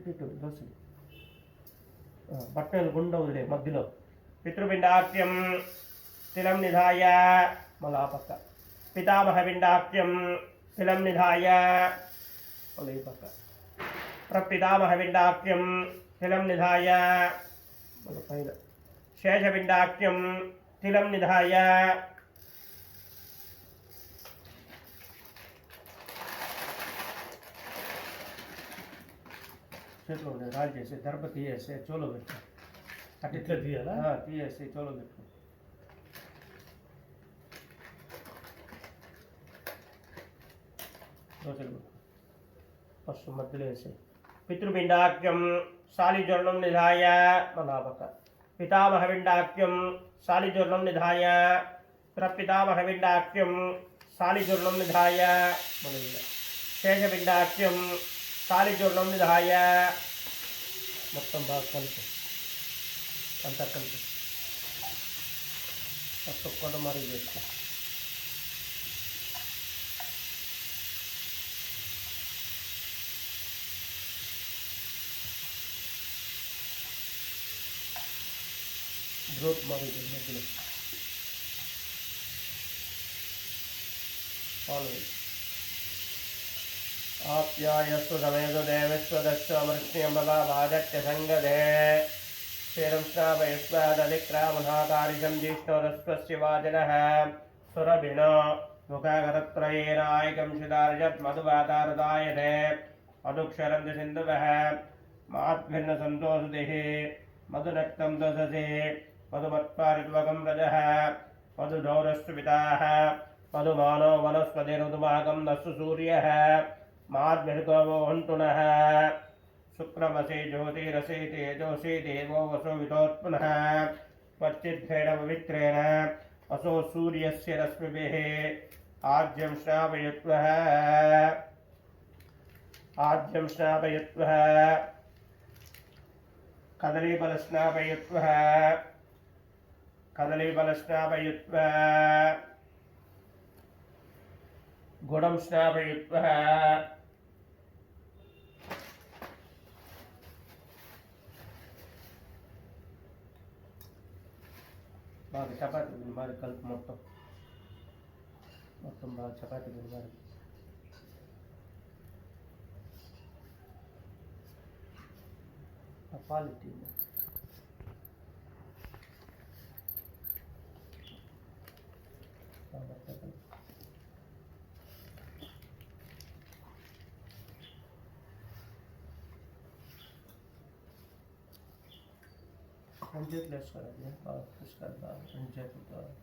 ఇటు దోశలు బట్టలు గుండా వదిలే మధ్యలో పితృపిండాఖ్యం తిలం నిధాయ మళ్ళీ ఆ పక్క పితామహపిండాఖ్యం తిలం నిధాయ మళ్ళీ ఈ పక్క ప్రపితామహపిండాఖ్యం తిలం నిధాయ మళ్ళీ పైన శేషపిండాఖ్యం తిలం నిధాయ చేతిలో ఉండే రాజు చేసి దర్భ తీయేసి చోలో పెట్టు అటు ఇట్లా తీయాలా తీయేసి చోలో పెట్టు దోశలు ఫస్ట్ మధ్యలో వేసి పితృపిండాఖ్యం శాలిజ్వర్ణం నిధాయ మళ్ళా పితామహపిండాఖ్యం శాలిజ్వర్ణం నిధాయ ప్రపితామహపిండాఖ్యం శాలిజ్వర్ణం నిధాయ మళ్ళీ శేషపిండాఖ్యం శాలిజ్వర్ణం నిధాయ మొత్తం బాగా కలిపి అంతా కలిపి మొత్తం కొండ మరీ చేస్తాం గ్రోత్ మరీ మధ్యలో आप्यायस्व समेत देवस्व दस्वमृष्ण्यमला भाजत्य संगदे क्षीरं स्नापयस्वादधिक्रामधाकारिजं जिष्णोदस्वस्य वाजनः सुरभिनो मुखागतत्रयेनायकं शिदार्जत् मधुवातारदायते मधुक्षरन्ति सिन्धुवः माद्भिर्नसन्तोषुतिः मधुनक्तं दशसे मधुमत्पारित्वकं रजः मधुदौरस्विताः मधुमानो वनस्पतिरुदुभागं नस्तु सूर्यः माद्भिर्गवोऽन्तुनः शुक्रमसि ज्योतिरसि तेजोसि देवो वसो वितोत्पुनः त्वच्चिद्धेन पवित्रेण वसो सूर्यस्य रश्मिभिः आज्यं स्नापयत्वः कदलीफलस्नापयत्वः गुडं स्नापयित्वा బాగా చపాతీ మరి కలిపి మొత్తం బాగా చపాతీ మరి పాలు पंचायत लेस करेंगे और इसका पंचायत होता है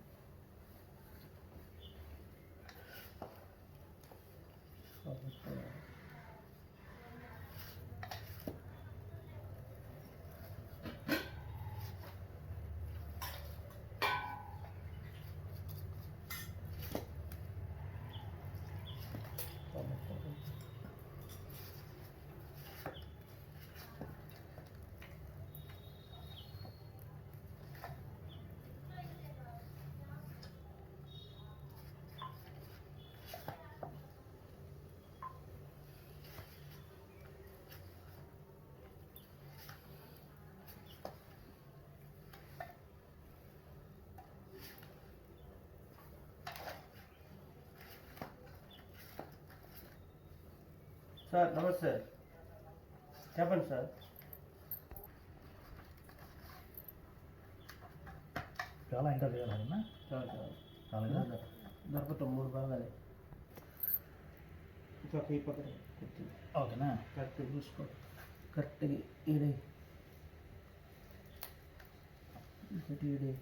సార్ నమస్తే చెప్పండి సార్ చాలా ఇంకా చేయాలన్నా చాలా దొరుకుతాం 3 భాగాలే ఇంకా ఈ పక్కన ఓకేనా కరెక్ట్గా చూసుకో కరెక్ట్గా ఈడే ఇంకటి ఈడే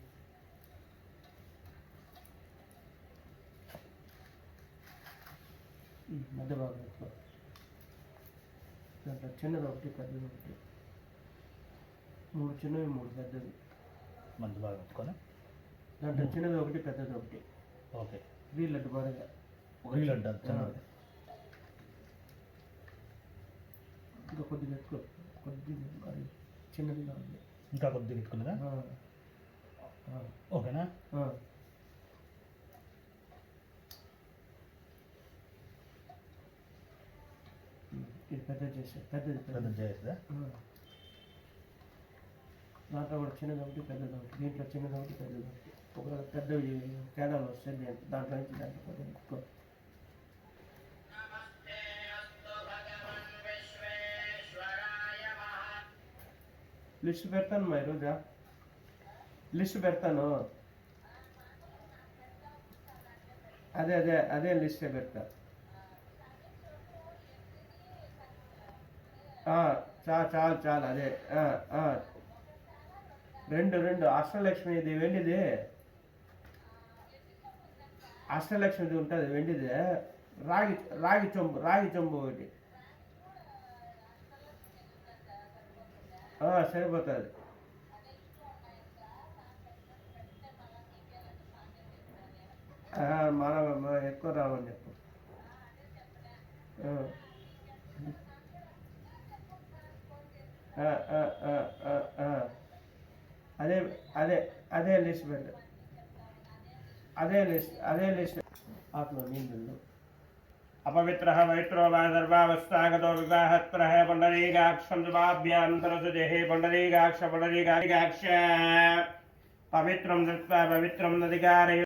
మధ్య భాగం దాంట్లో చిన్నది ఒకటి పెద్దది ఒకటి 3 చిన్నవి 3 పెద్దవి మంచి బాగా పెట్టుకొని దాంట్లో చిన్నది ఒకటి పెద్దది ఒకటి ఓకే వీళ్ళడ్డు బాగా వీళ్ళడ్డు చిన్నది ఇంకా కొద్దిగా ఎత్తుకో కొద్దిగా అది చిన్నది కావాలి ఇంకా కొద్దిగా ఎత్తుకున్నదా ఓకేనా ఇది పెద్దది చేసే పెద్దది పెద్ద చేస్తుందా? దాంట్లో కూడా చిన్నది ఒకటి పెద్దది ఒకటి, దీంట్లో చిన్నది ఒకటి పెద్దది ఒకటి. ఒకవేళ పెద్దవి తేడాలు వస్తే దాంట్లో నుంచి దాంట్లో కొద్దిగా ఎక్కువ. లిస్ట్ పెడతాను మా ఈరోజు, లిస్ట్ పెడతాను. అదే అదే అదే లిస్టే పెడతా. చాలు చాలు అదే రెండు అష్టలక్ష్మిది వెండిది, అష్టలక్ష్మిది ఉంటుంది వెండిది, రాగి చెంబు ఒకటి సరిపోతుంది. మనం ఎక్కువ రావని చెప్పు. అదే అదే అదే లిస్ట్ పెట్టు, అదే లిస్ట్ ఆత్మ నీళ్ళు. अपवित्रः पवित्रो वा सर्वावस्थागतो विवाहत्रः पुण्डरीकाक्षं शुभाभ्यान्तरसुजेः पुण्डरीकाक्ष पवित्रं दत्त्वा पवित्रं नदिकारय